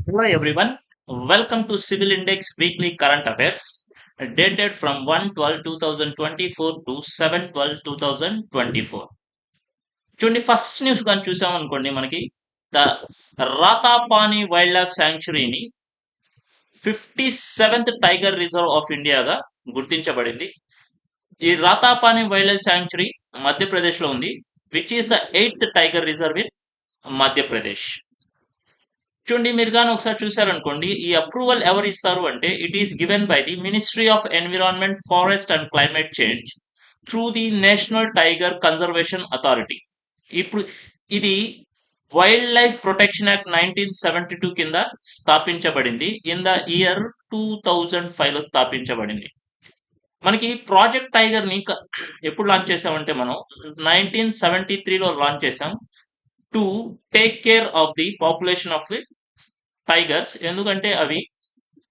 Hello everyone, welcome to Civil Index Weekly Current Affairs, dated from 1/12/2024 to 7/12/2024. చూడండి, first news కానీ చూసామనుకోండి, మనకి the Ratapani wildlife శాంక్చురీని 57th tiger reserve of ఇండియాగా గుర్తించబడింది. ఈ రాతాపాని వైల్డ్ లైఫ్ శాంక్చురీ మధ్యప్రదేశ్లో ఉంది, which is the 8th tiger reserve in Madhya Pradesh. చూడండి, మీరు కానీ ఒకసారి చూసారనుకోండి, ఈ అప్రూవల్ ఎవరు ఇస్తారు అంటే it is given by the ministry of environment, forest and climate change through the national tiger conservation authority. ఇప్పుడు ఇది వైల్డ్ లైఫ్ ప్రొటెక్షన్ యాక్ట్ 1972 కింద స్థాపించబడింది. ఇన్ ద ఇయర్ 2005 లో స్థాపించబడింది. మనకి ప్రాజెక్ట్ టైగర్ ని ఎప్పుడు లాంచ్ చేసామంటే మనం 1973లో లాంచ్ చేసాం to take care of the population of the tigers. ఎందుకంటే అవి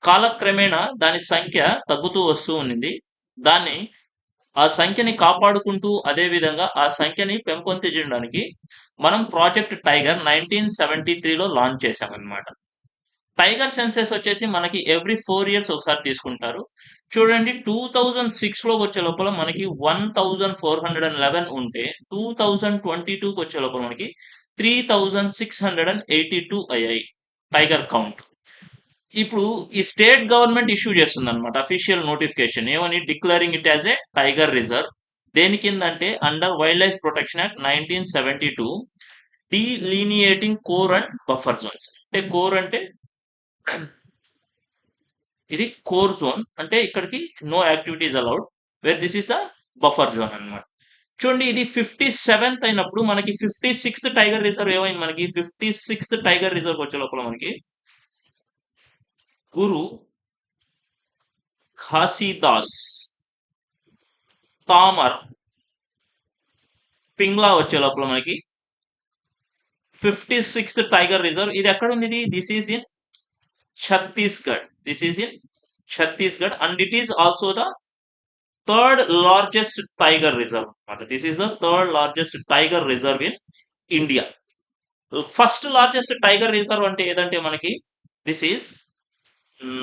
కాలక్రమేణా దాని సంఖ్య తగ్గుతూ వస్తూ ఉన్నింది. దాన్ని ఆ సంఖ్యని కాపాడుకుంటూ అదే విధంగా ఆ సంఖ్యని పెంపొందించడానికి మనం ప్రాజెక్ట్ టైగర్ 1973లో లాంచ్ చేసామన్నమాట. టైగర్ సెన్సెస్ వచ్చేసి మనకి ఎవ్రీ 4 years ఒకసారి తీసుకుంటారు. చూడండి, 2006లో వచ్చే లోపల మనకి 1411 ఉంటే 2022కి వచ్చే లోపల మనకి 3682 అయ్యాయి టైగర్ కౌంట్. ఇప్పుడు ఈ స్టేట్ గవర్నమెంట్ ఇష్యూ చేస్తుంది అనమాట అఫీషియల్ నోటిఫికేషన్, ఏమని declaring it as a tiger reserve. దేని కింద అంటే under wildlife protection act 1972, delineating core and buffer zones. అంటే కోర్ అంటే ఇది కోర్ జోన్, అంటే ఇక్కడికి no activities allowed, where this is the buffer zone అన్నమాట. చూడండి, ఇది 57th అయినప్పుడు మనకి 56th టైగర్ రిజర్వ్ ఏమైంది, మనకి 56th టైగర్ రిజర్వ్ వచ్చే లోపల మనకి గురు ఘాసీదాస్ తామర్ పింగ్లా వచ్చే లోపల మనకి 56th టైగర్ రిజర్వ్. ఇది ఎక్కడ ఉంది? This is in Chhattisgarh. This is in Chhattisgarh and it is also the third largest tiger reserve అన్నమాట. This is the third largest tiger reserve in India. First largest tiger reserve అంటే ఏదంటే మనకి this is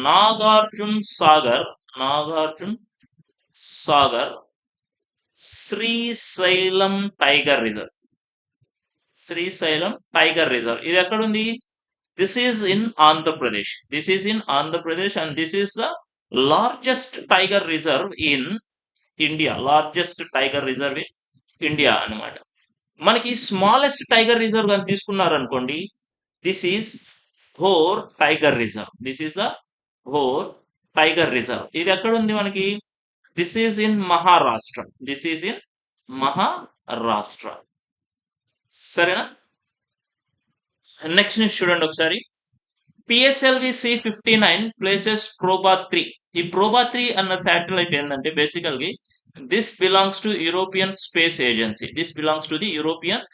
Nagarjuna Sagar, Nagarjuna Sagar Srisailam tiger reserve. Srisailam tiger reserve ఇది ఎక్కడ ఉంది? This is in Andhra Pradesh. This is in Andhra Pradesh and this is the largest tiger reserve in India. Largest tiger reserve in India అన్నమాట. మనకి smallest tiger reserve అని తీసుకున్నారనుకోండి, this is Bor tiger reserve. This is the Bor tiger reserve. ఇది ఎక్కడ ఉంది మనకి? This is in Maharashtra. This is in Maharashtra. సరేనా? Next news చూడండి ఒకసారి. PSLV C-59 places Proba 3. ఈ ప్రోబా 3 అన్న శాటిలైట్ ఏంటంటే బేసికల్గా this belongs to European space agency. This belongs to the European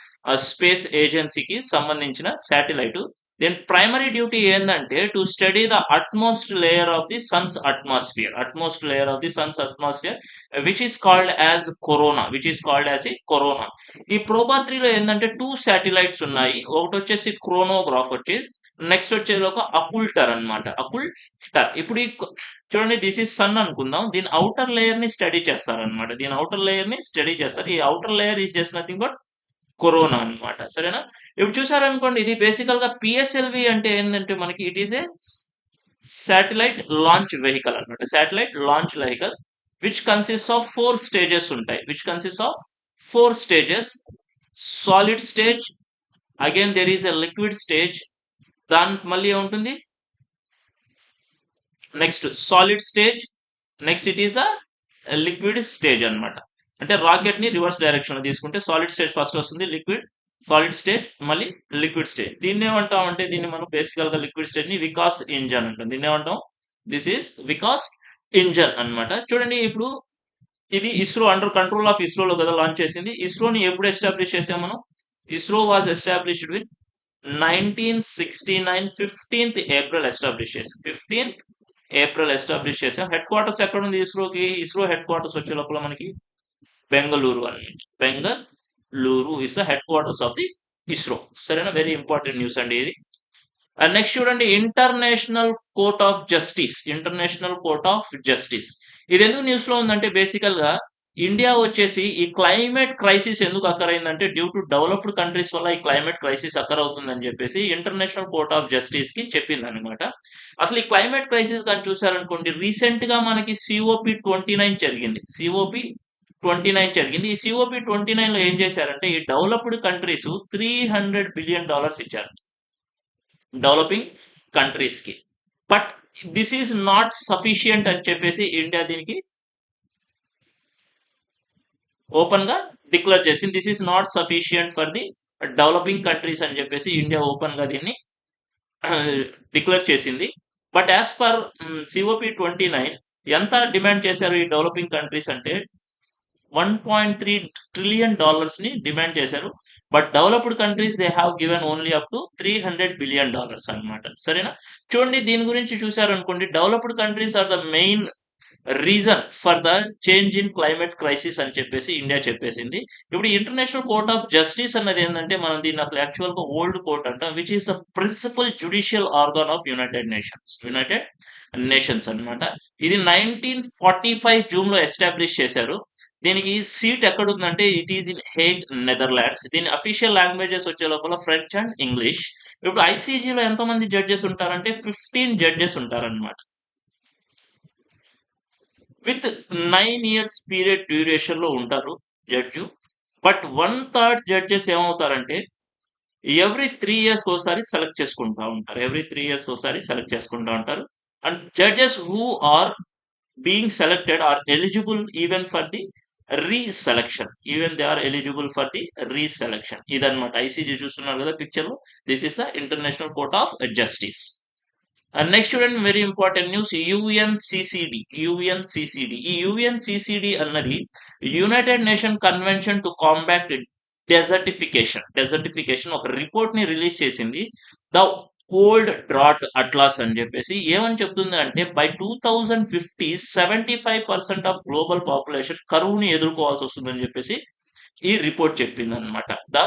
space ఏజెన్సీకి సంబంధించిన శాటిలైట్. దీని ప్రైమరీ డ్యూటీ ఏంటంటే to study the utmost layer of the Sons atmosphere. Utmost layer of the Sons atmosphere which is called as corona. Which is called as a corona. ఈ Proba 3లో ఏంటంటే 2 satellites ఉన్నాయి. ఒకటి వచ్చేసి chronograph వచ్చి, next వచ్చేది ఒక అకుల్టర్ అన్నమాట. అకుల్టర్. ఇప్పుడు చూడండి, దిస్ ఇస్ సన్ అనుకుందాం. దీని అవుటర్ లేయర్ ని స్టడీ చేస్తారనమాట. దీని అవుటర్ లేయర్ ని స్టడీ చేస్తారు. ఈ outer layer is just nothing but corona అన్నమాట. సరేనా? ఇప్పుడు చూసారనుకోండి, ఇది బేసికల్ గా పిఎస్ఎల్వి అంటే ఏంటంటే మనకి it is a satellite launch vehicle అన్నమాట. Satellite launch vehicle which consist of 4 stages ఉంటాయి. Which consist of 4 stages. Solid stage, again there is a liquid stage, దానికి మళ్ళీ ఏముంటుంది, next solid stage, next it is a liquid stage అన్నమాట. అంటే rocket ని reverse direction లో తీసుకుంటే solid stage first వస్తుంది, లిక్విడ్, సాలిడ్ స్టేజ్, మళ్ళీ లిక్విడ్ స్టేజ్. దీన్ని ఏమంటాం అంటే దీన్ని మనం బేసికల్ గా లిక్విడ్ స్టేజ్ ని వికాస్ ఇంజన్ అంటాం. దీన్ని ఏమంటాం? దిస్ ఈస్ వికాస్ ఇంజన్ అన్నమాట. చూడండి, ఇప్పుడు ఇది ఇస్రో అండర్ కంట్రోల్ ఆఫ్ ఇస్రోలో కదా లాంచ్ చేసింది. ఇస్రోని ఎప్పుడు ఎస్టాబ్లిష్ చేసాం మనం? ISRO was established with 1969 15th April establish చేసాం. 15th ఏప్రిల్ ఎస్టాబ్లిష్ చేసాం. హెడ్ క్వార్టర్స్ ఎక్కడ ఉంది ఇస్రోకి? ఇస్రో హెడ్ క్వార్టర్స్ వచ్చే లోపల మనకి బెంగళూరు అన్నమాట. Bengaluru is the headquarters of the ISRO. సరేనా? వెరీ ఇంపార్టెంట్ న్యూస్ అండి ఇది. నెక్స్ట్ చూడండి, ఇంటర్నేషనల్ కోర్ట్ ఆఫ్ జస్టిస్. ఇది ఎందుకు న్యూస్ లో ఉందంటే బేసికల్ గా ఇండియా వచ్చేసి ఈ క్లైమేట్ క్రైసిస్ ఎందుకు అక్కర్ అయిందంటే డ్యూ టు డెవలప్డ్ కంట్రీస్ వల్ల ఈ క్లైమేట్ క్రైసిస్ అక్కర్ అవుతుందని చెప్పేసి ఇంటర్నేషనల్ కోర్ట్ ఆఫ్ జస్టిస్ కి చెప్పింది అనమాట. అసలు ఈ క్లైమేట్ క్రైసిస్ కానీ చూసారనుకోండి, రీసెంట్ గా మనకి COP29 జరిగింది. ఈ COP29 లో ఏం చేశారంటే ఈ డెవలప్డ్ కంట్రీస్ $300 బిలియన్ ఇచ్చారు డెవలపింగ్ కంట్రీస్ కి. But this is not sufficient అని చెప్పేసి ఇండియా దీనికి ఓపెన్ గా డిక్లేర్ చేసింది. This is not sufficient for the developing countries అని చెప్పేసి ఇండియా ఓపెన్ గా దీన్ని డిక్లేర్ చేసింది. బట్ యాజ్ పర్ COP29 ఎంత డిమాండ్ చేశారు ఈ డెవలపింగ్ కంట్రీస్ అంటే $1.3 ట్రిలియన్ ని డిమాండ్ చేశారు. But developed countries they have given only up to $300 billion అన్నమాట. సరేనా? చూడండి, దీని గురించి చూసారనుకోండి, developed countries are the main reason for the change in climate crisis అని చెప్పేసి ఇండియా చెప్పేసింది. ఇప్పుడు ఇంటర్నేషనల్ కోర్ట్ ఆఫ్ జస్టిస్ అన్నది ఏంటంటే మనం దీన్ని అసలు యాక్చువల్ గా ఓల్డ్ కోర్ట్ అంటాం, which is the principal judicial organ of United Nations అన్నమాట. ఇది 1945 జూన్ లో ఎస్టాబ్లిష్ చేశారు. దీనికి సీట్ ఎక్కడ ఉందంటే it is in Hague, Netherlands. దీని అఫీషియల్ లాంగ్వేజెస్ వచ్చే లోపల ఫ్రెంచ్ అండ్ ఇంగ్లీష్. ఇప్పుడు ఐసీజీలో ఎంతమంది జడ్జెస్ ఉంటారంటే 15 జడ్జెస్ ఉంటారన్నమాట. విత్ 9 years పీరియడ్ డ్యూరేషన్ లో ఉంటారు జడ్జు. బట్ 1/3 జడ్జెస్ ఏమవుతారంటే ఎవ్రీ 3 years ఒకసారి సెలెక్ట్ చేసుకుంటా ఉంటారు. And judges who are being selected are eligible even for the reselection. ఇదన్నమాట ఐసీజీ చూస్తున్నారు కదా పిక్చర్ లో. This is the international court of justice. Next చూడండి, వెరీ ఇంపార్టెంట్ న్యూస్, యుఎన్సిసిడి. ఈ యుఎన్సిసిడి అన్నది united nation convention to combat desertification ఒక report ని release చేసింది. ద ఓల్డ్ డ్రాట్ అట్లాస్ అని చెప్పేసి ఏమని చెప్తుంది అంటే బై 2050 75% ఆఫ్ గ్లోబల్ పాపులేషన్ కరువుని ఎదుర్కోవాల్సి వస్తుందని చెప్పేసి ఈ రిపోర్ట్ చెప్పింది అనమాట. The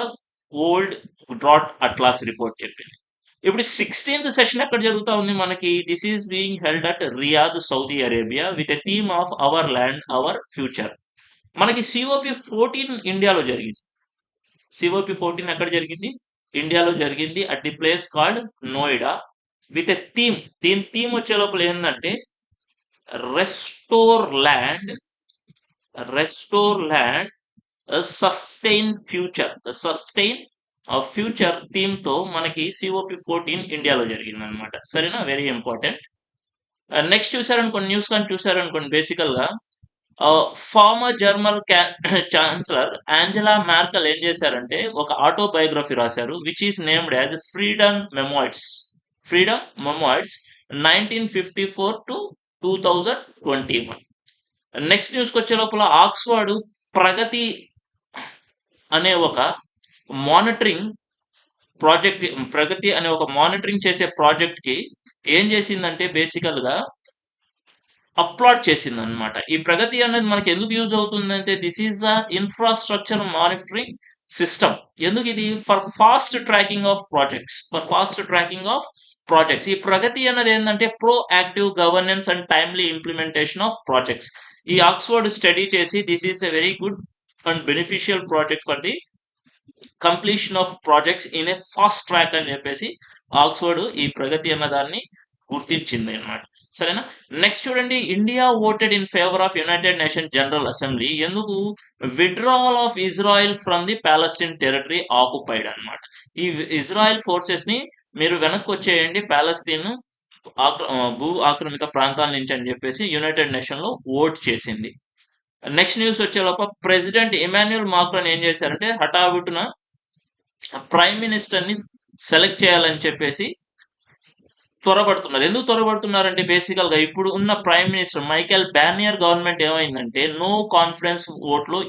old drought atlas report చెప్పింది. ఇప్పుడు 16th సెషన్ ఎక్కడ జరుగుతా ఉంది మనకి? This is being held at Riyadh, Saudi Arabia, with a theme of our land our future. మనకి COP14 ఇండియాలో జరిగింది. COP14 ఎక్కడ జరిగింది? ఇండియాలో జరిగింది, at the place called Noida, with a theme. దీని థీమ్ వచ్చే లోపల ఏంటంటే restore land sustain future theme తో మనకి COP14 ఇండియాలో జరిగింది అనమాట. సరేనా? Very important. నెక్స్ట్ చూసారనుకోండి, న్యూస్ కానీ చూసారనుకోండి, బేసికల్ గా former German chancellor Angela Merkel ఏం చేశారంటే ఒక ఆటోబయోగ్రఫీ రాశారు, which is named as freedom memoirs 1954 to 2021. Next న్యూస్కి వచ్చే లోపల ఆక్స్ఫర్డ్ ప్రగతి అనే ఒక మానిటరింగ్ చేసే ప్రాజెక్ట్ కి ఏం చేసిందంటే బేసికల్ గా అప్లాట్ చేసింది అనమాట. ఈ ప్రగతి అనేది మనకి ఎందుకు యూజ్ అవుతుందంటే this is the infrastructure monitoring system. ఎందుకు ఇది? For fast tracking of projects. ఈ ప్రగతి అన్నది ఏంటంటే pro active governance and timely implementation of projects. ఈ ఆక్స్ఫర్డ్ స్టడీ చేసి this is a very good and beneficial project for the completion of projects in a fast track అని చెప్పేసి Oxford ఈ ప్రగతి అన్న దాన్ని గుర్తించింది అనమాట. సరేనా? నెక్స్ట్ చూడండి, India voted in favour of united nation general assembly. ఎందుకు? Withdrawal of Israel from the Palestine territory occupied అనమాట. ఈ ఇజ్రాయెల్ ఫోర్సెస్ ని మీరు వెనక్కి వచ్చేయండి పాలస్తీన్ భూ ఆక్రమిత ప్రాంతాల నుంచి అని చెప్పేసి యునైటెడ్ నేషన్ లో ఓట్ చేసింది. నెక్స్ట్ న్యూస్ వచ్చే లోపల ప్రెసిడెంట్ ఇమాన్యుయల్ మాక్రాన్ ఏం చేశారంటే హఠావిటున ప్రైమ్ మినిస్టర్ ని సెలెక్ట్ చేయాలని చెప్పేసి త్వరపడుతున్నారు. ఎందుకు త్వరపడుతున్నారంటే బేసికల్ గా ఇప్పుడు ఉన్న prime minister Michael Barnier government ఏమైందంటే నో కాన్ఫిడెన్స్ ఓట్ లో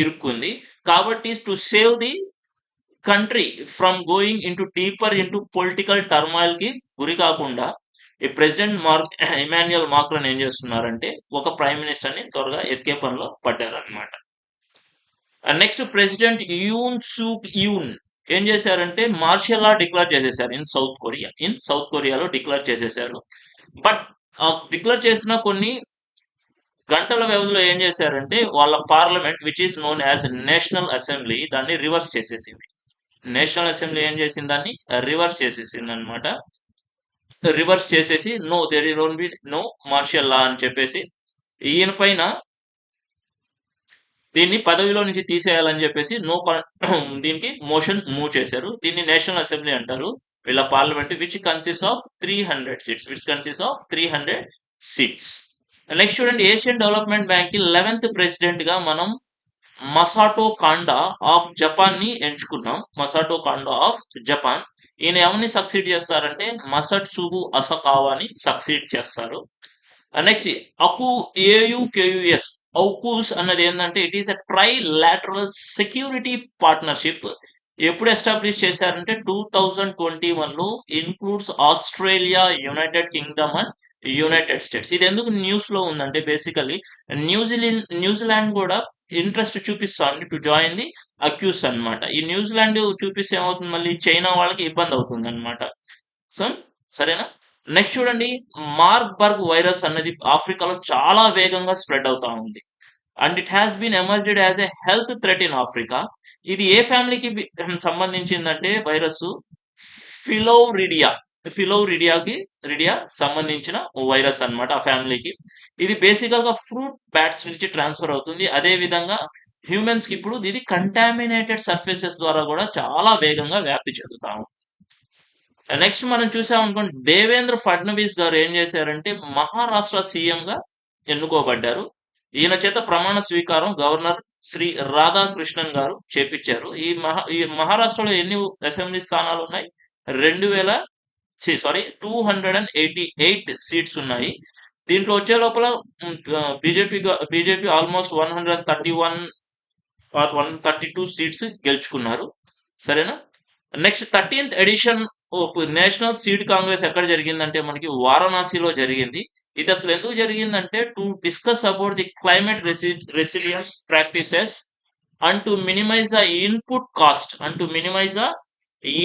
ఇరుక్కుంది. కాబట్టి to save the country from going deeper into political turmoil కి గురి కాకుండా ఈ ప్రెసిడెంట్ ఇమాన్యుయల్ మాక్రాన్ ఏం చేస్తున్నారంటే ఒక ప్రైమ్ మినిస్టర్ ని త్వరగా ఎతికే పనిలో పడ్డారనమాట. నెక్స్ట్ ప్రెసిడెంట్ యూన్ సూక్ యూన్ ఏం చేశారంటే మార్షల్ లా డిక్లేర్ చేసేసారు ఇన్ సౌత్ కొరియాలో డిక్లేర్ చేసేసారు. బట్ డిక్లేర్ చేసిన కొన్ని గంటల వ్యవధిలో ఏం చేశారంటే వాళ్ళ parliament which is known as national assembly దాన్ని రివర్స్ చేసేసింది. నేషనల్ అసెంబ్లీ ఏం చేసింది, దాన్ని రివర్స్ చేసేసింది అనమాట. రివర్స్ చేసేసి no there is own be no martial law అని చెప్పేసి ఈయన పైన దీన్ని పదవిలో నుంచి తీసేయాలని చెప్పేసి దీనికి మోషన్ మూవ్ చేశారు. దీన్ని నేషనల్ అసెంబ్లీ అంటారు. వీళ్ళ parliament which consist of 300 seats. Next చూడండి, ఏషియన్ డెవలప్మెంట్ బ్యాంక్ కి 11th ప్రెసిడెంట్ గా మనం మసాటో కాండా ఆఫ్ జపాన్ ని ఎంచుకున్నాం. Masato Kanda of Japan. ఈయన ఎవరిని సక్సీడ్ చేస్తారంటే మసట్సుగు అసకావాని సక్సీడ్ చేస్తారు. నెక్స్ట్ AUKUS ఔకూస్ అన్నది ఏంటంటే it is a trilateral security partnership. ఎప్పుడు ఎస్టాబ్లిష్ చేశారంటే 2021లో includes Australia, united kingdom and united states. ఇది ఎందుకు న్యూస్ లో ఉందంటే బేసికలీ న్యూజిలాండ్ కూడా ఇంట్రెస్ట్ చూపిస్తుంది టు జాయిన్ ది అక్యూస్ అన్నమాట. ఈ న్యూజిలాండ్ చూపిస్తే ఏమవుతుంది, మళ్ళీ చైనా వాళ్ళకి ఇబ్బంది అవుతుంది అనమాట. సో సరేనా. నెక్స్ట్ చూడండి, మార్బర్గ్ వైరస్ అన్నది ఆఫ్రికాలో చాలా వేగంగా స్ప్రెడ్ అవుతా ఉంది and it has been emerged as a health threat in Africa. ఇది ఏ ఫ్యామిలీకి సంబంధించిందంటే వైరస్ రిడియా సంబంధించిన వైరస్ అన్నమాట ఆ ఫ్యామిలీకి. ఇది బేసికల్ గా ఫ్రూట్ బ్యాట్స్ నుంచి ట్రాన్స్ఫర్ అవుతుంది. అదే విధంగా హ్యూమన్స్ కి ఇప్పుడు ఇది కంటామినేటెడ్ సర్ఫేసెస్ ద్వారా కూడా చాలా వేగంగా వ్యాప్తి చెందుతా ఉంది. నెక్స్ట్ మనం చూసామనుకోండి, దేవేంద్ర ఫడ్నవీస్ గారు ఏం చేశారంటే మహారాష్ట్ర సీఎం గా ఎన్నుకోబడ్డారు. ఈయన చేత ప్రమాణ స్వీకారం గవర్నర్ శ్రీ రాధాకృష్ణన్ గారు చేపించారు. ఈ మహారాష్ట్రలో ఎన్ని అసెంబ్లీ స్థానాలు ఉన్నాయి? 288 సీట్స్ ఉన్నాయి. దీంట్లో వచ్చే లోపల బీజేపీ ఆల్మోస్ట్ 132 సీట్స్ గెలుచుకున్నారు. సరేనా. Next 13th edition of national seed congress ఎక్కడ జరిగిందంటే మనకి వారణాసిలో జరిగింది. ఇది అసలు ఎందుకు జరిగిందంటే to discuss about the climate resilience practices and to minimize the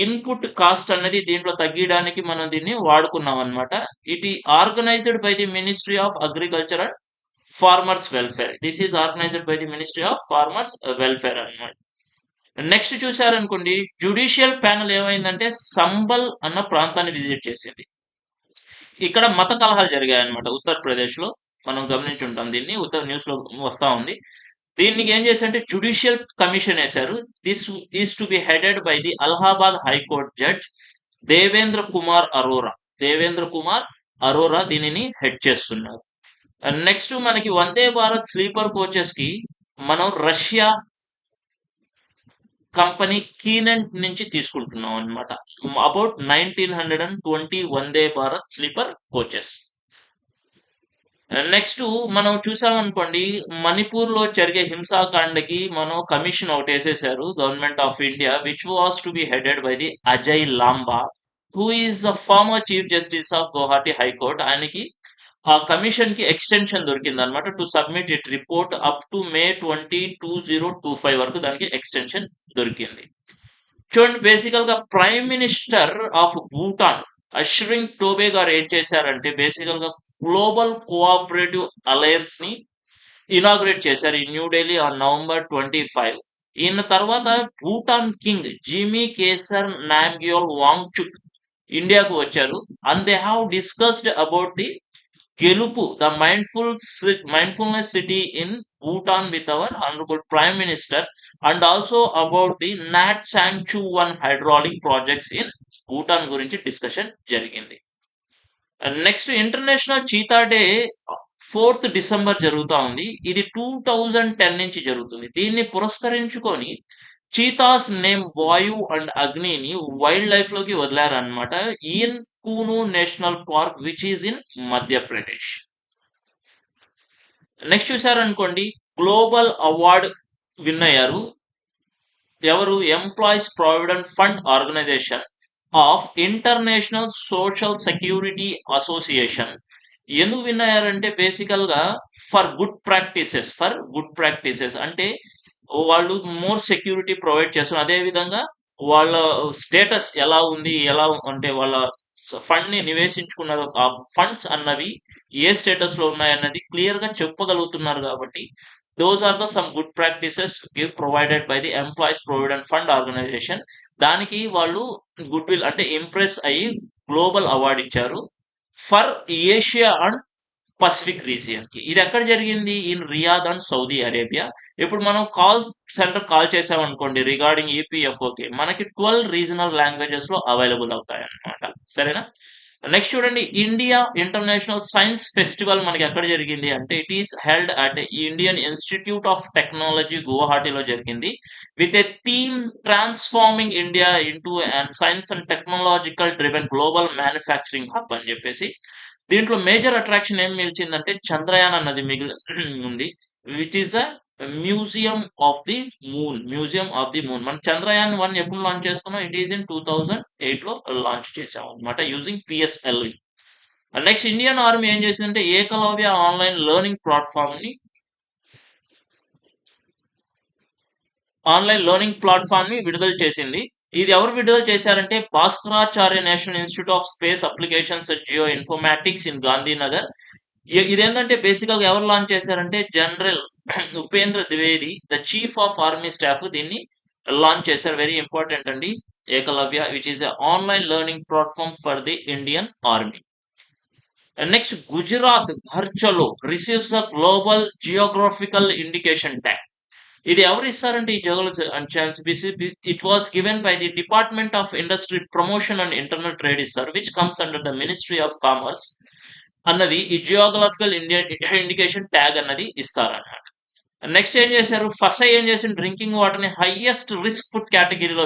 input cost అన్నది దీంట్లో తగ్గించడానికి మనం దీన్ని వాడుకున్నాం అనమాట. It organized by the ministry of agriculture and farmers welfare. This is organized by the ministry of farmers welfare అన్నమాట. Next చూసారనుకోండి, judicial panel ఏమైందంటే సంబల్ అన్న ప్రాంతాన్ని విజిట్ చేసింది. ఇక్కడ మత కలహాలు జరిగాయి అనమాట ఉత్తరప్రదేశ్ లో. మనం గమనించుంటాం దీన్ని, న్యూస్ లో వస్తా ఉంది. దీనికి ఏం చేశారంటే జ్యుడిషియల్ కమిషన్ వేశారు. This is to be headed by the Allahabad high court judge Devendra Kumar Arora దీనిని హెడ్ చేస్తున్నారు. నెక్స్ట్ మనకి వందే భారత్ స్లీపర్ కోచెస్ కి మనం రష్యా కంపెనీ కీనెంట్ నుంచి తీసుకుంటున్నాం అనమాట. About 1920 Vande Bharat sleeper coaches. Next మనం చూసామనుకోండి, మణిపూర్ లో జరిగే హింసాకాండకి మనం కమిషన్ ఒకటి వేసేసారు government of India, which was to be headed by the Ajay Lamba, who is the former chief justice of Guwahati high court. ఆయనకి ఆ కమిషన్ కి ఎక్స్టెన్షన్ దొరికింది అనమాట to submit it report up to May 20, 2025 వరకు దానికి ఎక్స్టెన్షన్ దొరికింది. చూడండి, బేసికల్ గా prime minister of Bhutan Tshering Tobgay గారు ఏం చేశారంటే బేసికల్ గా గ్లోబల్ కోఆపరేటివ్ అలయన్స్ ని ఇనాగ్రేట్ చేశారు ఈ న్యూఢిల్లీ ఆన్ November 25. ఈయన తర్వాత భూటాన్ కింగ్ జిమీ కేసర్ నామ్గ్యోల్ వాంగ్చుక్ ఇండియాకు వచ్చారు and they have discussed about the Gelephu the mindfulness city in Bhutan with our honourable prime minister and also about the Punatsangchhu 1 hydraulic projects in Bhutan గురించి డిస్కషన్ జరిగింది. Next international cheetah day 4th December జరుగుతా ఉంది. ఇది 2010 నుంచి జరుగుతుంది. దీన్ని పురస్కరించుకొని చీతాస్ నేమ్ వాయు అండ్ అగ్నిని వైల్డ్ లైఫ్ లోకి వదిలారనమాట in Kuno national park which is in Madhya Pradesh. Next చూసారనుకోండి, గ్లోబల్ అవార్డ్ విన్ అయ్యారు ఎవరు? Employees provident fund organisation of international social security association. ఎందుకు విన్ అయ్యారంటే బేసికల్ గా ఫర్ గుడ్ ప్రాక్టీసెస్ అంటే వాళ్ళు మోర్ సెక్యూరిటీ ప్రొవైడ్ చేస్తున్నారు. అదే విధంగా వాళ్ళ స్టేటస్ ఎలా ఉంది, ఎలా అంటే వాళ్ళ ఫండ్ ని నివేశించుకున్న ఆ ఫండ్స్ అన్నవి ఏ స్టేటస్ లో ఉన్నాయన్నది క్లియర్ గా చెప్పగలుగుతున్నారు కాబట్టి those are the some good practices give provided by the employees provident fund organization. దానికి వాళ్ళు గుడ్ విల్ అంటే ఇంప్రెస్ అయ్యి గ్లోబల్ అవార్డు ఇచ్చారు for Asia and Pacific region కి. ఇది ఎక్కడ జరిగింది? In Riyadh and Saudi Arabia. ఇప్పుడు మనం సెంటర్ కాల్ చేసామనుకోండి రిగార్డింగ్ ఈపీఎఫ్ఓకి, మనకి 12 రీజనల్ లాంగ్వేజెస్ లో అవైలబుల్ అవుతాయి అన్నమాట. సరేనా? నెక్స్ట్ చూడండి, ఇండియా ఇంటర్నేషనల్ సైన్స్ ఫెస్టివల్ మనకి ఎక్కడ జరిగింది అంటే it is held at Indian institute of technology గువాహటిలో జరిగింది with a theme transforming India into and science and technological driven global manufacturing hub అని చెప్పేసి. దీంట్లో మేజర్ అట్రాక్షన్ ఏం నిలిచిందంటే చంద్రయాన్ అన్నది ఉంది, which is a museum of the moon. మనం చంద్రయాన్ 1 ఎప్పుడు లాంచ్ చేసుకున్నాం? ఇట్ ఈస్ ఇన్ 2008 లో లాంచ్ చేసాం అనమాట using PSLV. Next Indian army ఏం చేసిందంటే ఏకలవ్య ఆన్లైన్ లెర్నింగ్ ప్లాట్ఫామ్ ని విడుదల చేసింది. ఇది ఎవరు విడుదల చేశారంటే Bhaskaracharya national institute of space applications geo informatics in Gandhinagar. ఇదేంటంటే బేసికల్ గా ఎవరు లాంచ్ చేశారంటే general Upendra Dwivedi, the chief of army staff, దీన్ని లాంచ్ చేశారు. వెరీ ఇంపార్టెంట్ అండి Eklavya, which is online learning platform for the Indian army. Next Gujarat Gharchola receives a global geographical indication tag. ఇది ఎవరు ఇస్తారంటే ఈ chance? It was given by the department of industry promotion and internal trade ఇస్తారు, which comes under the ministry of commerce అన్నది ఈ geographical indication tag అన్నది ఇస్తారన్నమాట. Next ఏం చేశారు? ఫసై ఏం చేసింది? డ్రింకింగ్ వాటర్ ని హైయెస్ట్ రిస్క్ ఫుడ్ కేటగిరీలో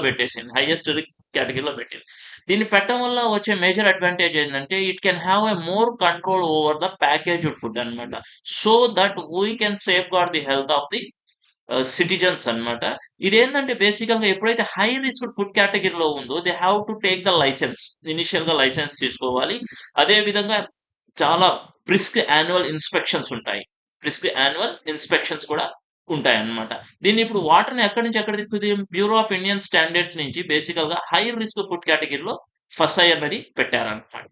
పెట్టింది. దీన్ని పెట్టడం వల్ల వచ్చే మేజర్ అడ్వాంటేజ్ ఏంటంటే it can have a more control over the packaged food అన్నమాట. So that we can safeguard the health of the citizens అన్నమాట. ఇదేంటంటే బేసికల్ గా ఎప్పుడైతే హై రిస్క్ ఫుడ్ కేటగిరీలో ఉందో they have to take the licence, initial గా licence తీసుకోవాలి. అదే విధంగా చాలా ప్రిస్క్ యాన్యువల్ ఇన్స్పెక్షన్స్ కూడా ఉంటాయి అన్నమాట. దీన్ని ఇప్పుడు వాటర్ ని ఎక్కడి నుంచి ఎక్కడ తీసుకుంది? బ్యూరో ఆఫ్ ఇండియన్ స్టాండర్డ్స్ నుంచి బేసికల్ గా హై రిస్క్ ఫుడ్ కేటగిరీలో ఫసై అన్నది పెట్టారన్నమాట.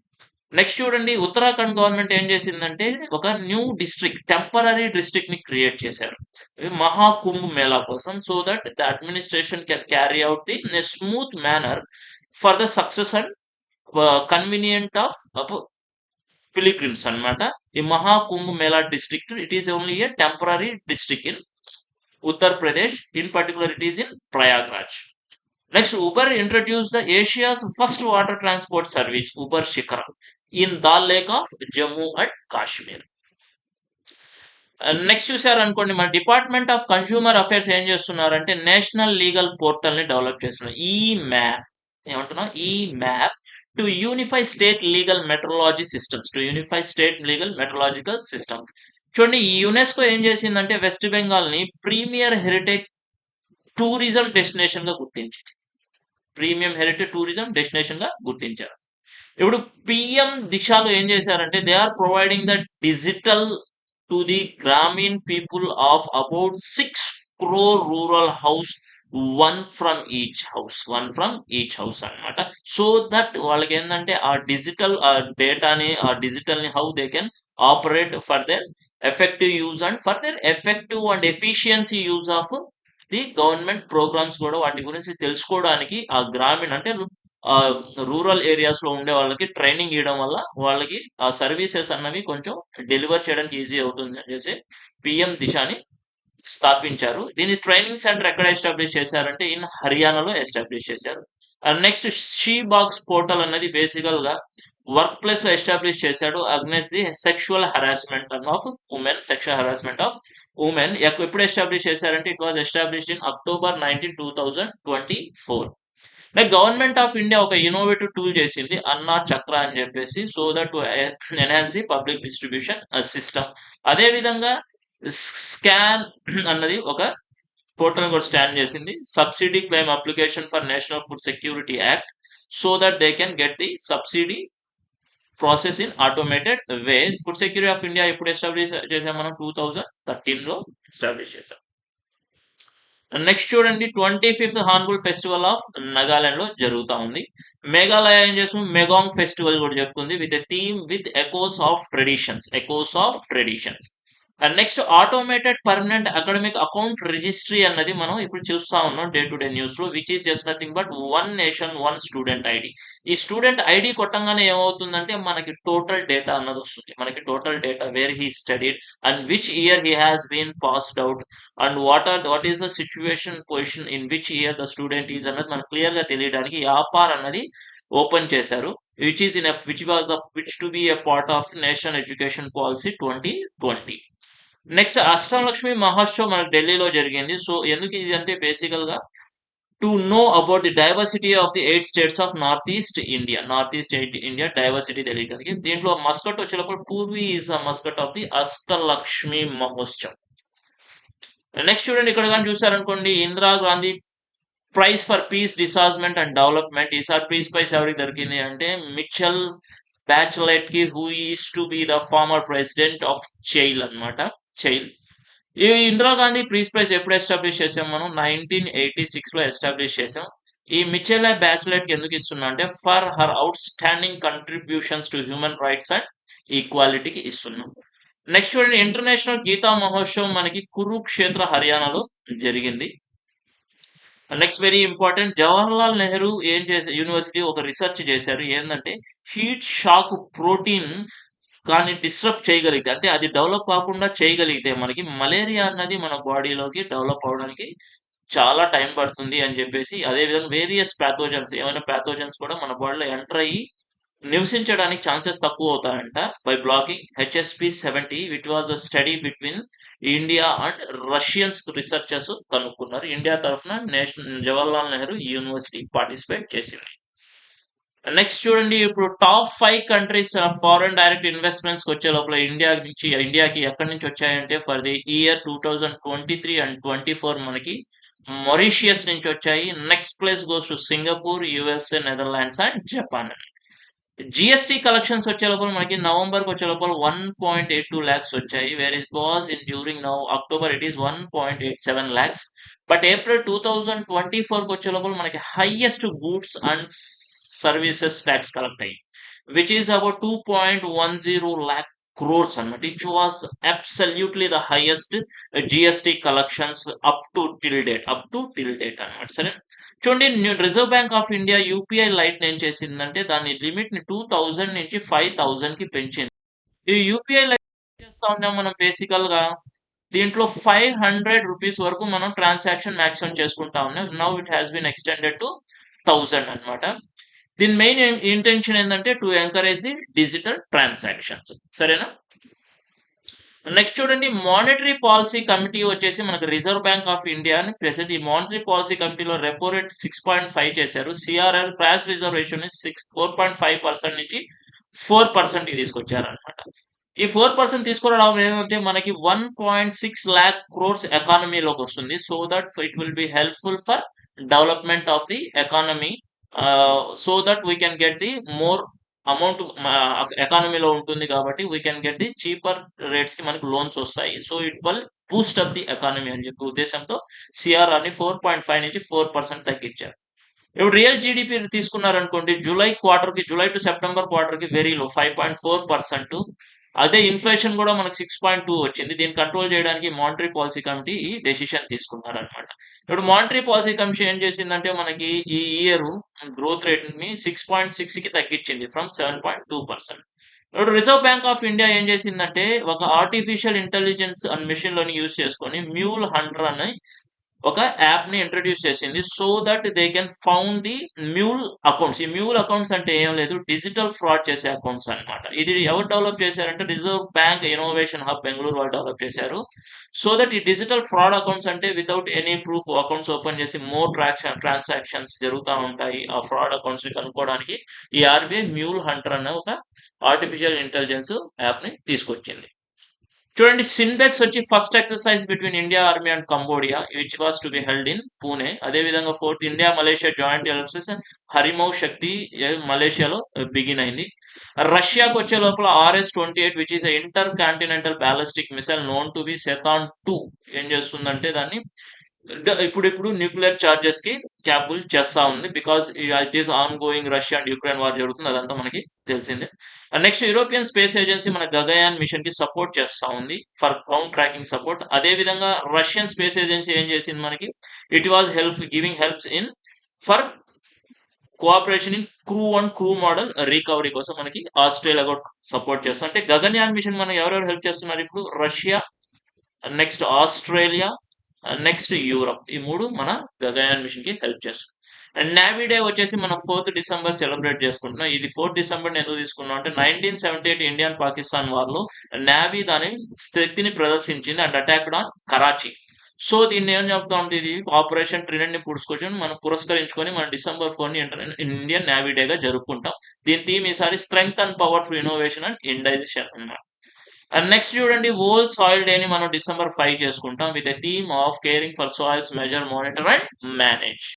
నెక్స్ట్ చూడండి, ఉత్తరాఖండ్ గవర్నమెంట్ ఏం చేసిందంటే ఒక న్యూ టెంపరరీ డిస్ట్రిక్ట్ ని క్రియేట్ చేశారు మహాకుంభ్ మేళా కోసం, so that the administration can carry out the in a smooth manner for the success and convenient of pilgrims అన్నమాట. ఈ Mahakumbh Mela district it is only A temporary district in Uttar Pradesh, in particular it is in Prayagraj. Next, Uber introduced the Asia's first water transport service, Uber Shikara, in Dal Lake of Jammu and Kashmir. Next చూసారనుకోండి, మన department of consumer affairs ఏం చేస్తున్నారంటే national legal portal ని develop చేస్తున్నారు. ఈ map to unify state legal metrological systems. చూడండి, ఈ UNESCO ఏం చేసిందంటే వెస్ట్ బెంగాల్ ని ప్రీమియర్ హెరిటేజ్ టూరిజం డెస్టినేషన్ గా గుర్తించారు. ఇప్పుడు పిఎం దిశలో ఏం చేశారంటే they are providing the digital to the Gramin people of about 6 crore rural house, one from each house అన్నమాట. సో దట్ వాళ్ళకి ఏంటంటే ఆ డిజిటల్ డేటాని, ఆ డిజిటల్ ని how they can operate for their effective use and for their effective and efficiency use of the government programmes కూడా వాటి గురించి తెలుసుకోవడానికి ఆ గ్రామీణ అంటే రూరల్ ఏరియాస్ లో ఉండే వాళ్ళకి ట్రైనింగ్ ఇవ్వడం వల్ల వాళ్ళకి ఆ సర్వీసెస్ అన్నవి కొంచెం డెలివర్ చేయడానికి ఈజీ అవుతుంది అని చెప్పి పిఎం దిశాని స్థాపించారు. దీని ట్రైనింగ్ సెంటర్ ఎక్కడ ఎస్టాబ్లిష్ చేశారంటే ఇన్ హర్యానాలో ఎస్టాబ్లిష్ చేశారు. నెక్స్ట్ షీ బాక్స్ పోర్టల్ అనేది బేసికల్ గా వర్క్ ప్లేస్ లో ఎస్టాబ్లిష్ చేశాడు against the sexual harassment of women. ఎప్పుడు ఎస్టాబ్లిష్ చేశారంటే it was established in October 19, 2024. Like government of India ఒక ఇన్నోవేటివ్ టూల్ చేసింది అన్నా చక్ర అని చెప్పేసి, so that to enhance the public distribution system. అదే విధంగా స్కాన్ అన్నది ఒక పోర్టల్ కూడా స్టాండ్ చేసింది, subsidy claim application for national food security act, so that they can get the subsidy process in automated way. Food security of India ఎప్పుడు establish చేసాం? మనం 2013 లో ఎస్టాబ్లిష్ చేసాం. నెక్స్ట్ చూడండి 25th హార్న్బుల్ ఫెస్టివల్ ఆఫ్ నాగాలాండ్ లో జరుగుతా ఉంది. మేఘాలయ ఏం చేస్తుంది, మెగాంగ్ ఫెస్టివల్ కూడా చెప్పుకుంది with a theme with echoes of traditions. And next automated permanent academic account registry అన్నది మనం ఇప్పుడు చూస్తా ఉన్నాం డే టు డే న్యూస్ లో, which is just nothing but one nation one student ID. ఈ స్టూడెంట్ ఐడి కొట్టంగానే ఏమవుతుందంటే మనకి టోటల్ డేటా అన్నది వస్తుంది. మనకి total data where he studied and which year he has been passed out and what is the situation position in which year the student is అన్నది మనకు clear గా తెలియడానికి యాపార్ అన్నది ఓపెన్ చేశారు, which to be a part of national education policy 2020. Next Ashtalakshmi Mahotsav మనకు ఢిల్లీలో జరిగింది. So ఎందుకు ఇది అంటే బేసికల్ గా to know about the diversity of the 8 states of north east India diversity తెలియడానికి. దీంట్లో మస్కట్ వచ్చేటప్పుడు Purvi is a Muscat of the Ashtalakshmi Mahotsav. Next చూడండి, ఇక్కడ కానీ చూసారనుకోండి, Indira Gandhi prize for peace disarmament and development. ఈసారి పీస్ ప్రైజ్ ఎవరికి దొరికింది అంటే మిచెల్ బ్యాచెలెట్ కి, who is to be the former president of Chile అన్నమాట. చైల్. ఈ ఇందిరాగాంధీ పీస్ ప్రైజ్ ఎప్పుడు ఎస్టాబ్లిష్ చేసాం మనం, 1986 లో ఎస్టాబ్లిష్ చేసాం. ఈ మిచెల్ బ్యాచెలెట్ కి ఎందుకు ఇస్తున్నా అంటే for her outstanding contributions to human rights and ఈక్వాలిటీకి ఇస్తున్నాం. నెక్స్ట్ చూడండి, ఇంటర్నేషనల్ గీతా మహోత్సవ్ మనకి కురుక్షేత్ర హర్యానాలో జరిగింది. Next very important, Jawaharlal Nehru ఏం చేశారు, యూనివర్సిటీ ఒక రీసెర్చ్ చేశారు. ఏంటంటే హీట్ షాక్ ప్రోటీన్ కానీ డిస్టర్బ్ చేయగలిగితే, అంటే అది డెవలప్ కాకుండా చేయగలిగితే మనకి మలేరియా అన్నది మన బాడీలోకి డెవలప్ అవడానికి చాలా టైం పడుతుంది అని చెప్పేసి, అదేవిధంగా వేరియస్ ప్యాథోజన్స్, ఏమైనా ప్యాథోజన్స్ కూడా మన బాడీలో ఎంటర్ అయ్యి నివసించడానికి ఛాన్సెస్ తక్కువ అవుతాయంట by blocking HSP-70, which was a study between India and Russians researchers కనుక్కున్నారు. ఇండియా తరఫున జవహర్లాల్ నెహ్రూ యూనివర్సిటీ పార్టిసిపేట్ చేసింది. నెక్స్ట్ చూడండి, ఇప్పుడు top 5 countries foreign direct investments వచ్చే లోపల ఇండియాకి ఎక్కడి నుంచి వచ్చాయంటే ఫర్ ది ఇయర్ 2023 అండ్ 24 మనకి మొరీషియస్ నుంచి వచ్చాయి. Next place goes to Singapore, USA, Netherlands and Japan. GST collections వచ్చే లోపల మనకి నవంబర్ కి వచ్చే లోపల 1.82 lakhs వచ్చాయి, where is was in during October it is 1.87 lakhs. But April 2024 కి వచ్చే లోపల మనకి highest goods and services tax collect అయ్యి, which is about 2.10 lakh crores అన్నమాట. It was absolutely the highest GST collections up to till date అన్నమాట. సరే చూడండి, reserve bank of India UPI lite ఏం చేసిందంటే దాని లిమిట్ ని 2000 నుంచి 5000 కి పెంచింది. ఈ యూపీఐ లైట్ చేస్తా ఉన్నాం మనం బేసికల్ గా, దీంట్లో 500 రూపీస్ వరకు మనం ట్రాన్సాక్షన్ మాక్సిమం చేసుకుంటా ఉన్నాం. Now it has been extended to 1000 అన్నమాట. దీని మెయిన్ ఇంటెన్షన్ ఏంటంటే to encourage the digital transactions. సరేనా. నెక్స్ట్ చూడండి, మానిటరీ పాలసీ కమిటీ వచ్చేసి మనకు రిజర్వ్ బ్యాంక్ ఆఫ్ ఇండియా అని చేసేది. ఈ మానిటరీ పాలసీ కమిటీలో రెపో రేట్ 6.5 చేశారు. సిఆర్ఆర్ క్రాష్ రిజర్వేషన్ 4.5% నుంచి 4% కి తీసుకొచ్చారు అనమాట. ఈ 4% తీసుకురావడం ఏంటంటే మనకి 1.6 lakh crores ఎకానమీలోకి వస్తుంది. So that it will be helpful for development of the economy, so that we can get the more amount ఎకానమీలో ఉంటుంది కాబట్టి we can get the cheaper rates కి మనకు లోన్స్ వస్తాయి. So it will Boost up the economy అని చెప్పి ఉద్దేశంతో CRR ని 4.5 నుంచి 4% తగ్గించారు. ఇప్పుడు రియల్ జీడిపి తీసుకున్నారనుకోండి, జూలై టు సెప్టెంబర్ క్వార్టర్ కి వెరీ లో 5.4%. అదే ఇన్ఫ్లేషన్ కూడా మనకు 6.2 వచ్చింది. దీన్ని కంట్రోల్ చేయడానికి మానిటరీ పాలసీ కమిటీ ఈ డెసిషన్ తీసుకున్నారు అనమాట. ఇప్పుడు మానిటరీ పాలసీ కమిటీ ఏం చేసిందంటే మనకి ఈ ఇయర్ గ్రోత్ రేట్ ని 6.6 కి తగ్గించింది ఫ్రమ్ 7.2%. ఇప్పుడు రిజర్వ్ బ్యాంక్ ఆఫ్ ఇండియా ఏం చేసిందంటే ఒక artificial intelligence and machine learning use చేసుకొని మ్యూల్ హంటర్ అని ఒక యాప్ ని ఇంట్రడ్యూస్ చేసింది. So that they can found the mule accounts. ఈ మ్యూల్ అకౌంట్స్ అంటే ఏం లేదు, డిజిటల్ ఫ్రాడ్ చేసే అకౌంట్స్ అన్నమాట. ఇది ఎవరు డెవలప్ చేశారంటే reserve bank innovation hub Bengaluru వాళ్ళు డెవలప్ చేశారు. సో దట్ ఈ డిజిటల్ ఫ్రాడ్ అకౌంట్స్ అంటే without any proof accounts open చేసి మోర్ ట్రాన్సాక్షన్స్ జరుగుతూ ఉంటాయి. ఆ ఫ్రాడ్ అకౌంట్స్ ని కనుక్కోవడానికి ఈ ఆర్బీఐ మ్యూల్ హంటర్ అనే ఒక ఆర్టిఫిషియల్ ఇంటెలిజెన్స్ యాప్ ని తీసుకొచ్చింది. చూడండి, సింబెక్స్ వచ్చి first exercise between India army and Cambodia which was to be held in Pune. అదే విధంగా 4th India Malaysia joint exercise Harimau Shakti మలేషియాలో బిగిన్ అయింది. రష్యాకు వచ్చే లోపల RS-28 which is inter continental ballistic missile known to be Satan 2 ఏం చేస్తుందంటే దాన్ని ఇప్పుడు న్యూక్లియర్ చార్జెస్ కి క్యాపుల్ చేస్తా ఉంది. Because it is on going Russia and Ukraine war జరుగుతుంది. అదంతా మనకి తెలిసిందే. నెక్స్ట్ యూరోపియన్ స్పేస్ ఏజెన్సీ మన గగయాన్ మిషన్ కి సపోర్ట్ చేస్తా ఉంది ఫర్ గ్రౌండ్ ట్రాకింగ్ సపోర్ట్. అదే విధంగా రష్యన్ స్పేస్ ఏజెన్సీ ఏం చేసింది మనకి, it was giving helps in for cooperation in crew model recovery కోసం మనకి ఆస్ట్రేలియా కూడా సపోర్ట్ చేస్తాం. అంటే గగన్యాన్ మిషన్ మనం ఎవరెవరు హెల్ప్ చేస్తున్నారు ఇప్పుడు, Russia, next Australia, next Europe, ఈ మూడు మన గగయాన్ మిషన్ కి హెల్ప్ చేస్తాం. అండ్ నావీ డే వచ్చేసి మనం 4th డిసెంబర్ సెలబ్రేట్ చేసుకుంటున్నాం. ఇది 4th డిసెంబర్ ఎందుకు తీసుకున్నాం అంటే 1978 ఇండియన్ పాకిస్తాన్ వార్ లో నావీ దాని శక్తిని ప్రదర్శించింది and attacked on Karachi. So దీన్ని ఏం చెప్తా ఉంటే, ఇది ఆపరేషన్ ట్రినెట్ ని పుడుచుకొని మనం పురస్కరించుకొని మన డిసెంబర్ 4 ని ఇండియన్ నావీ డే గా జరుపుకుంటాం. దీని థీమ్ ఈసారి strength and power to innovation and ఇండైజేషన్ అన్నమాట. అండ్ నెక్స్ట్ చూడండి, వరల్డ్ సాయిల్ డే ని మనం డిసెంబర్ 5 చేసుకుంటాం with a theme of caring for soils, measure, monitor and manage.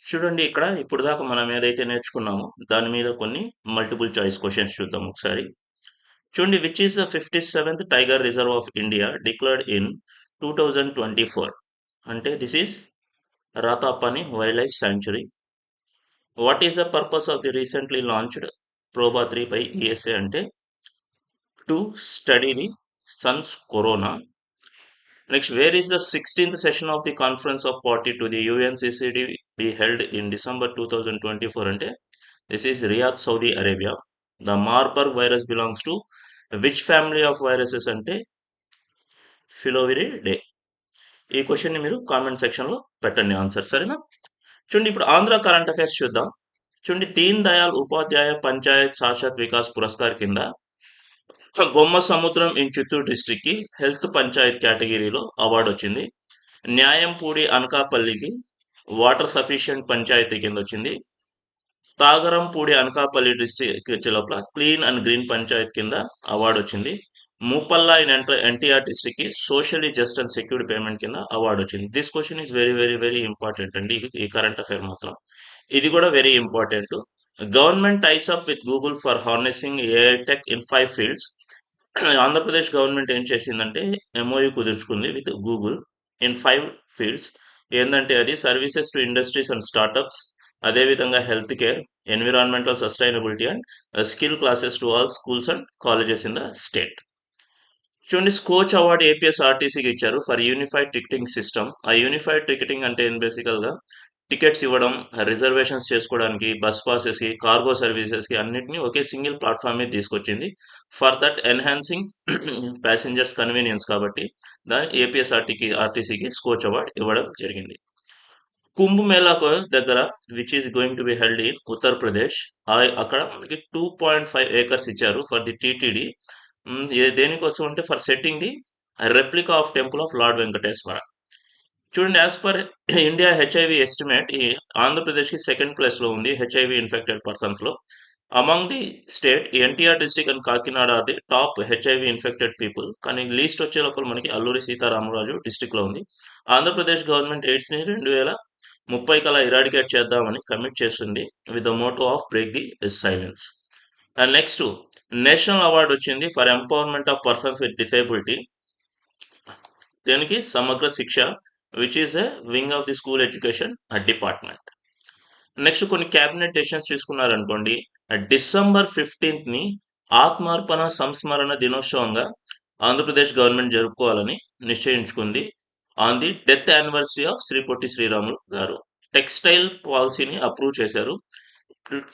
చూడండి, ఇక్కడ ఇప్పుడు దాకా మనం ఏదైతే నేర్చుకున్నామో దాని మీద కొన్ని మల్టిపుల్ చాయిస్ క్వశ్చన్స్ చూద్దాం ఒకసారి. చూడండి, which is the 57th tiger reserve of India declared in 2024? అంటే this is Ratapani wild life sanctuary. What is the purpose of the recently launched Proba 3 by ESA? అంటే to study the sun's corona. Next, where is the 16th session of the Conference of Party to the UNCCD be held in December 2024? Ante this is Riyadh, Saudi Arabia. The Marburg virus belongs to which family of viruses? Ante Filoviridae. ఈ question ని మీరు comment section లో పెట్టండి answer, సరేనా? చూడండి, ఇప్పుడు Andhra current affairs చూద్దాం. చూడండి, దీన్ దయాళ్ ఉపాధ్యాయ పంచాయత్ శాశ్వత్ వికాస్ పురస్కార్ కింద Bommasamudram in Chittoor district కి హెల్త్ పంచాయత్ కేటగిరీలో అవార్డు వచ్చింది. న్యాయంపూడి అనకాపల్లికి వాటర్ సఫిషియంట్ పంచాయతీ కింద వచ్చింది. తాగరంపూడి అనకాపల్లి డిస్ట్రిక్ట్ లోపల క్లీన్ అండ్ గ్రీన్ పంచాయత్ కింద అవార్డు వచ్చింది. మూపల్లా ఇన్ ఎన్టీఆర్ డిస్ట్రిక్ట్ కి socially just and secured payment కింద అవార్డు వచ్చింది. This question is very very very important అండి. ఈ కరెంట్ అఫైర్ మాత్రం ఇది కూడా very important. Government ties up with Google for harnessing AI tech in 5 fields. Andhra Pradesh government ఏం చేసిందంటే ఎంఓయూ కుదుర్చుకుంది విత్ గూగుల్ ఇన్ 5 ఫీల్డ్స్. ఏంటంటే అది services to industries and startups, అదేవిధంగా health care, environmental sustainability and skill classes to all schools and colleges in the state. చూడండి, Skoch award ఏపీఎస్ఆర్టీసీకి ఇచ్చారు for unified ticketing system. ఆ unified ticketing అంటే బేసికల్గా tickets ఇవ్వడం, రిజర్వేషన్స్ చేసుకోవడానికి, బస్ పాసెస్కి, కార్గో సర్వీసెస్కి అన్నిటిని ఒకే సింగిల్ ప్లాట్ఫామ్ మీద తీసుకొచ్చింది. For that enhancing passengers convenience కాబట్టి దాని ఆర్టీసీకి స్కోచ్ అవార్డ్ ఇవ్వడం జరిగింది. కుంభ్ మేళాకు దగ్గర which is going to be held in Uttar Pradesh, అక్కడ మనకి 2.5 acres ఇచ్చారు ఫర్ ది టీటీడీ. దేనికోసం అంటే for setting the replica of temple of lord Venkateswara. చూడండి, as per India HIV estimate, ఈ ఆంధ్రప్రదేశ్కి సెకండ్ ప్లేస్లో ఉంది హెచ్ఐవి ఇన్ఫెక్టెడ్ పర్సన్స్లో. Among the state NTR district and Kakinada are the top HIV infected people. కానీ least వచ్చే లోపల మనకి అల్లూరి సీతారామరాజు డిస్ట్రిక్ట్లో ఉంది. ఆంధ్రప్రదేశ్ గవర్నమెంట్ ఎయిడ్స్ని 2030 కల్లా ఇరాడికేట్ చేద్దామని కమిట్ చేస్తుంది with the motto of break the silence. And next, national award వచ్చింది for empowerment of persons with disability. దీనికి Samagra Shiksha which is a wing of the school education department. Next, కొన్ని క్యాబినెట్ డెసిషన్స్ తీసుకున్నారనుకోండి. December 15th ని ఆత్మార్పణ సంస్మరణ దినోత్సవంగా Andhra Pradesh government జరుపుకోవాలని నిశ్చయించుకుంది on the death anniversary of Shri Potti Sriramulu garu. Textile పాలసీని అప్రూవ్ చేశారు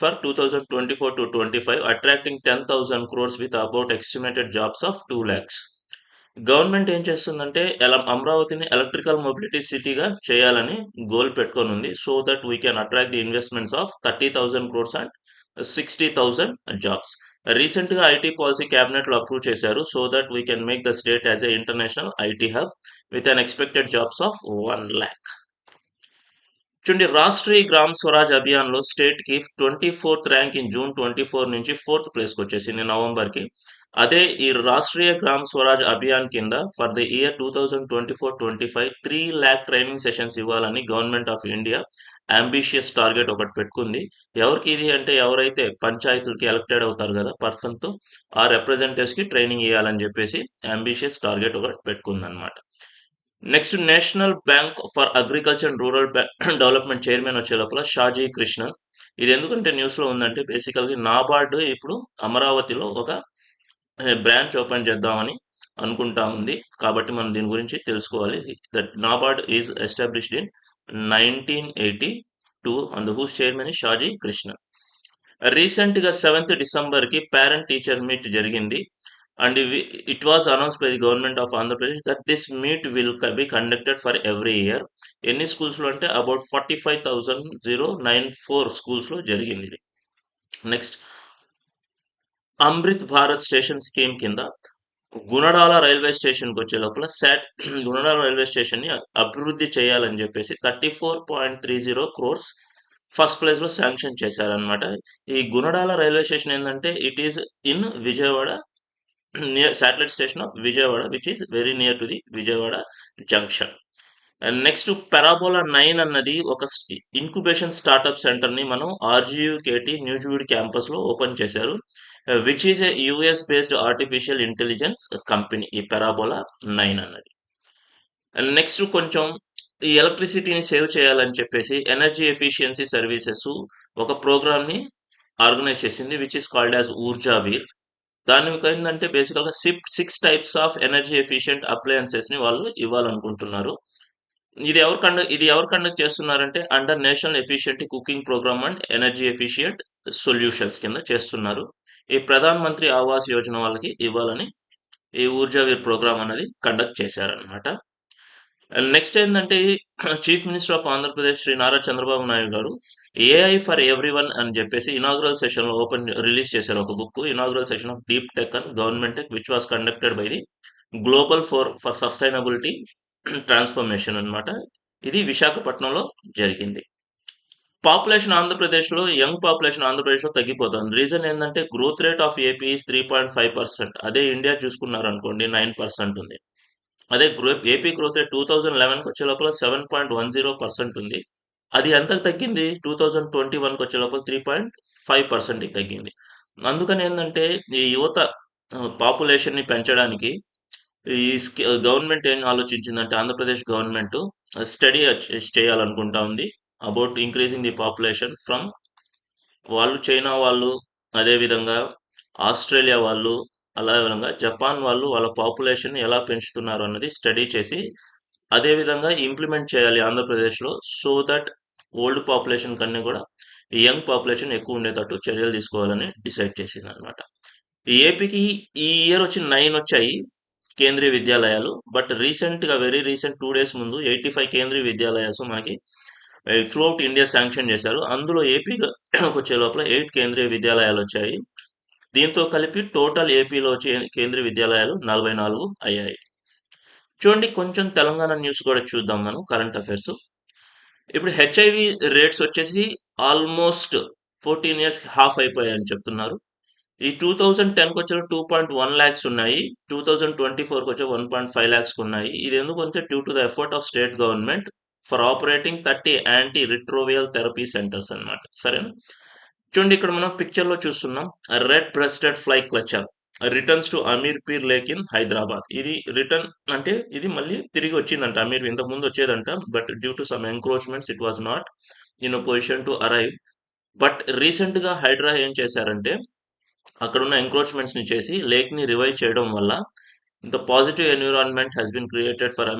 for 2024 to 25, attracting 10,000 crores with about estimated jobs of 2 lakhs. Government ఏం చేస్తుందంటే అమరావతిని ఎలక్ట్రికల్ మొబిలిటీ సిటీగా చేయాలని గోల్ పెట్టుకొని ఉంది. So that we can attract the investments of 30,000 crores and 60,000 jobs. Recent గా ఐటీ పాలసీ క్యాబినెట్ లో అప్రూవ్ చేశారు so that we can make the state as a international IT hub with an expected jobs of 1 lakh. చూడండి, Rashtriya gram Swaraj Abhiyan లో state కి 24th rank in June 24 నుంచి 4th place కి వచ్చేసింది November కి. అదే ఈ రాష్ట్రీయ గ్రామ్ స్వరాజ్ అభియాన్ కింద for the year 2024-25 3 lakh training sessions ఇవ్వాలని government of India ambitious target ఒకటి పెట్టుకుంది. ఎవరికి ఇది అంటే ఎవరైతే పంచాయతీలకి ఎలక్టెడ్ అవుతారు కదా పర్సన్ తో, ఆ రిప్రజెంటేటివ్స్ కి ట్రైనింగ్ ఇవ్వాలని చెప్పేసి అంబిషియస్ టార్గెట్ ఒకటి పెట్టుకుంది అనమాట. Next national bank for agriculture and rural development chairman వచ్చే లోపల షాజీ కృష్ణన్. ఇది ఎందుకంటే న్యూస్లో ఉందంటే బేసికల్గా నాబార్డు ఇప్పుడు అమరావతిలో ఒక బ్రాంచ్ ఓపెన్ చేద్దామని అనుకుంటా ఉంది. కాబట్టి మనం దీని గురించి తెలుసుకోవాలి. That NABARD is established in 1982 and whose chairman Shaji Krishna. రీసెంట్గా 7th డిసెంబర్కి పేరెంట్ టీచర్ మీట్ జరిగింది. And it was announce by the government of Andhra Pradesh that this meet will be conducted for every year. ఎన్ని స్కూల్స్లో అంటే అబౌట్ 45,094 స్కూల్స్లో జరిగింది ఇది. Next Amrit Bharat station scheme కింద గుణడాల రైల్వే స్టేషన్కి వచ్చే లోపల గుణడాల రైల్వే స్టేషన్ని అభివృద్ధి చేయాలని చెప్పేసి 34.30 crores ఫస్ట్ ప్లేస్లో శాంక్షన్ చేశారనమాట. ఈ గుణడాల రైల్వే స్టేషన్ ఏంటంటే it is in Vijayawada, near satellite station of Vijayawada which is very near to the Vijayawada junction. And next parabola 9 అన్నది ఒక ఇంక్యుబేషన్ స్టార్టప్ సెంటర్ని మనం ఆర్జీయుకేటి న్యూజివీడ్ క్యాంపస్లో ఓపెన్ చేశారు, which is a US based artificial intelligence company ఈ పారాబోలా 9 అన్నది. And next కొంచెం ఈ ఎలక్ట్రిసిటీని సేవ్ చేయాలని చెప్పేసి ఎనర్జీ ఎఫిషియన్సీ సర్వీసెస్ ఒక ప్రోగ్రామ్ని ఆర్గనైజ్ చేసింది which is called as Urjaveer. దానికి ఏంటంటే బేసికల్గా 6 టైప్స్ ఆఫ్ ఎనర్జీ ఎఫిషియంట్ అప్లయన్సెస్ని వాళ్ళు ఇవ్వాలనుకుంటున్నారు. ఇది ఎవరు కండక్ట్ చేస్తున్నారంటే under national efficient cooking programme and energy efficient solutions కింద చేస్తున్నారు. ఈ ప్రధాన్ మంత్రి ఆవాస్ యోజన వాళ్ళకి ఇవ్వాలని ఈ ఊర్జావీర్ ప్రోగ్రామ్ అనేది కండక్ట్ చేశారనమాట. నెక్స్ట్ ఏంటంటే chief minister of Andhra Pradesh Shri Nara Chandrababu Naidu garu AI for everyone అని చెప్పేసి ఇనాగ్రల్ సెషన్లో రిలీజ్ చేశారు ఒక book, inaugural session of deep tech and government tech which was conducted by the global for sustainability transformation అన్నమాట. ఇది విశాఖపట్నంలో జరిగింది. పాపులేషన్ ఆంధ్రప్రదేశ్లో యంగ్ పాపులేషన్ ఆంధ్రప్రదేశ్లో తగ్గిపోతుంది. రీజన్ ఏంటంటే growth rate of AP is 3.5%. అదే ఇండియా చూసుకున్నారనుకోండి 9% ఉంది. అదే ఏపీ గ్రోత్ రేట్ 2011కి వచ్చే లోపల 7.10% ఉంది. అది ఎంతకు తగ్గింది 2021కి వచ్చే లోపల 3.5%కి తగ్గింది. అందుకని ఏంటంటే ఈ యువత పాపులేషన్ని పెంచడానికి ఈ గవర్నమెంట్ ఏం ఆలోచించిందంటే ఆంధ్రప్రదేశ్ గవర్నమెంట్ స్టడీ చేయాలనుకుంటా ఉంది about increasing the population from China వాళ్ళు, అదేవిధంగా ఆస్ట్రేలియా వాళ్ళు, విధంగా జపాన్ వాళ్ళు వాళ్ళ పాపులేషన్ ఎలా పెంచుతున్నారు అన్నది స్టడీ చేసి అదేవిధంగా ఇంప్లిమెంట్ చేయాలి ఆంధ్రప్రదేశ్లో. సో దట్ ఓల్డ్ పాపులేషన్ కన్నా కూడా యంగ్ పాపులేషన్ ఎక్కువ ఉండేటట్టు చర్యలు తీసుకోవాలని డిసైడ్ చేసింది అనమాట. ఏపీకి ఈ ఇయర్ వచ్చి 9 వచ్చాయి కేంద్రీయ విద్యాలయాలు. బట్ వెరీ రీసెంట్ 2 days ముందు 85 కేంద్రీయ విద్యాలయాలు మనకి త్రూ అవుట్ ఇండియా శాంక్షన్ చేశారు. అందులో ఏపీకి వచ్చే లోపల 8 కేంద్రీయ విద్యాలయాలు వచ్చాయి. దీంతో కలిపి టోటల్ ఏపీలో వచ్చే కేంద్రీయ విద్యాలయాలు 44 అయ్యాయి. చూడండి కొంచెం తెలంగాణ న్యూస్ కూడా చూద్దాం మనం, కరెంట్ అఫైర్స్. ఇప్పుడు హెచ్ఐవి రేట్స్ వచ్చేసి ఆల్మోస్ట్ 14 years హాఫ్ అయిపోయాయని చెప్తున్నారు. ఈ 2010కి వచ్చే 2.1 lakhs ఉన్నాయి, 2024కి వచ్చే 1.5 lakhs ఉన్నాయి. ఇది ఎందుకంటే due to the effort of state government for operating 30 anti retroviral therapy centres అనమాట. సరేనా. చూడండి ఇక్కడ మనం పిక్చర్లో చూస్తున్నాం red breasted flycatcher returns to Ameenpur lake in Hyderabad. ఇది రిటర్న్ అంటే ఇది మళ్ళీ తిరిగి వచ్చిందంట. అమీర్ ఇంతకు ముందు వచ్చేదంట, but due to some encroachments it was not in position to arrive. But రీసెంట్గా హైడ్రా ఏం చేశారంటే అక్కడ ఉన్న ఎంక్రోచ్మెంట్స్ని చేసి లేక్ని రివైవ్ చేయడం వల్ల the positive environment has been created for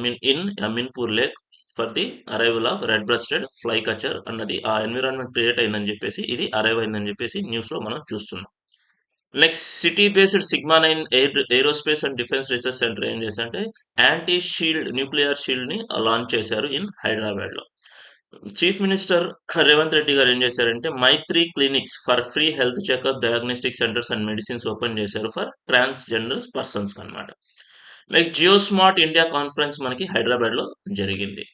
Ameenpur lake for the arrival of red breasted flycatcher అన్నది ఆ ఎన్విరాన్మెంట్ క్రియేట్ అయిందని చెప్పేసి ఇది అరైవ్ అయిందని చెప్పేసి న్యూస్లో మనం చూస్తున్నాం. Next city based Sigma 9 aerospace and defence research centre ఏం చేశారంటే యాంటీ షీల్డ్ న్యూక్లియర్ షీల్డ్ని లాంచ్ చేశారు ఇన్ హైదరాబాద్లో. చీఫ్ మినిస్టర్ రేవంత్ రెడ్డి గారు ఏం చేశారంటే Maitri clinics for free health checkup diagnostic centres and medicines open చేశారు ఫర్ ట్రాన్స్జెండర్ పర్సన్స్ అనమాట. Next geo smart India conference మనకి హైదరాబాద్లో జరిగింది.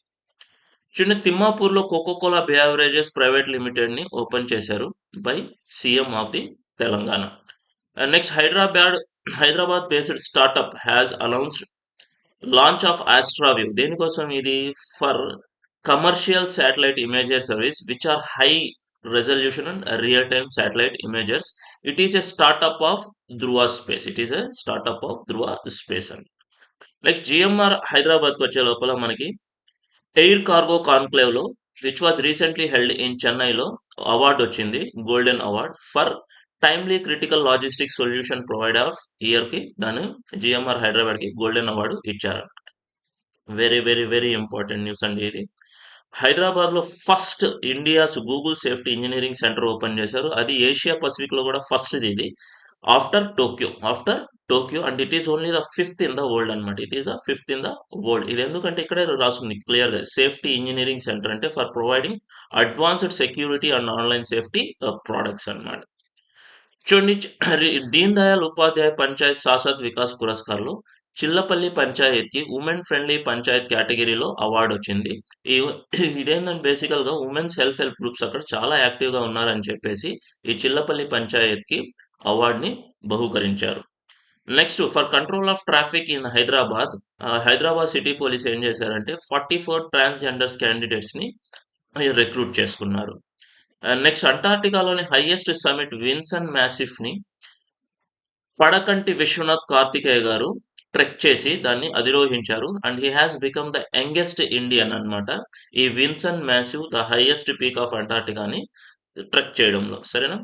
చూడండి తిమ్మాపూర్లో కోకోకోలా బేవరేజెస్ ప్రైవేట్ లిమిటెడ్ని ఓపెన్ చేశారు by CM of the Telangana. Next Hyderabad based startup has announced launch of Astraview. దేనికోసం ఇది for commercial satellite imager service which are high resolution and real time satellite imagers. It is a startup of Dhruva space. అని next GMR హైదరాబాద్కి వచ్చే లోపల మనకి air cargo కాన్క్లేవ్లో which was recently held in చెన్నైలో award వచ్చింది, golden award for timely critical logistic solution provider of ఇయర్కి దాన్ని జిఎంఆర్ హైదరాబాద్కి గోల్డెన్ అవార్డు ఇచ్చారు. Very very very important news అండి ఇది. హైదరాబాద్లో first India's Google safety engineering centre open చేశారు. అది ఏషియా పసిఫిక్లో కూడా ఫస్ట్ ఇది after Tokyo and it is only the fifth in the world అనమాట. It is the fifth in the world. ఇది ఎందుకంటే ఇక్కడే రాస్తుంది క్లియర్గా సేఫ్టీ ఇంజనీరింగ్ సెంటర్ అంటే for providing advanced security and online safety products అనమాట. చూడండి, దీన్ దయాళ్ ఉపాధ్యాయ పంచాయత్ శాశ్వత్ వికాస్ పురస్కార్లో చిల్లపల్లి పంచాయత్కి ఉమెన్ ఫ్రెండ్లీ పంచాయత్ కేటగిరీలో అవార్డు వచ్చింది. ఈ ఇదేంటంటే బేసికల్గా ఉమెన్ సెల్ఫ్ హెల్ప్ గ్రూప్స్ అక్కడ చాలా యాక్టివ్గా ఉన్నారని చెప్పేసి ఈ చిల్లపల్లి పంచాయత్కి అవార్డుని బహూకరించారు. Next for control of traffic in Hyderabad city police ఏం చేశారంటే 44 ట్రాన్స్జెండర్స్ క్యాండిడేట్స్ని రిక్రూట్ చేసుకున్నారు. నెక్స్ట్ అంటార్టికాలోని హైయెస్ట్ సమిట్ విన్సన్ మ్యాసిఫ్ని పడకంటి విశ్వనాథ్ కార్తికేయ గారు ట్రెక్ చేసి దాన్ని అధిరోహించారు and he has become the youngest Indian అన్నమాట. ఈ Vinson Massif the highest peak of అంటార్టికాని ట్రెక్ చేయడంలో, సరేనా.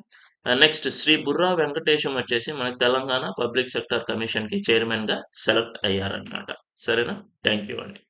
నెక్స్ట్ శ్రీ బుర్రా వెంకటేశం వచ్చేసి మనకి తెలంగాణ పబ్లిక్ సెక్టర్ కమిషన్కి చైర్మన్గా సెలెక్ట్ అయ్యారనమాట, సరేనా. థ్యాంక్ యూ అండి.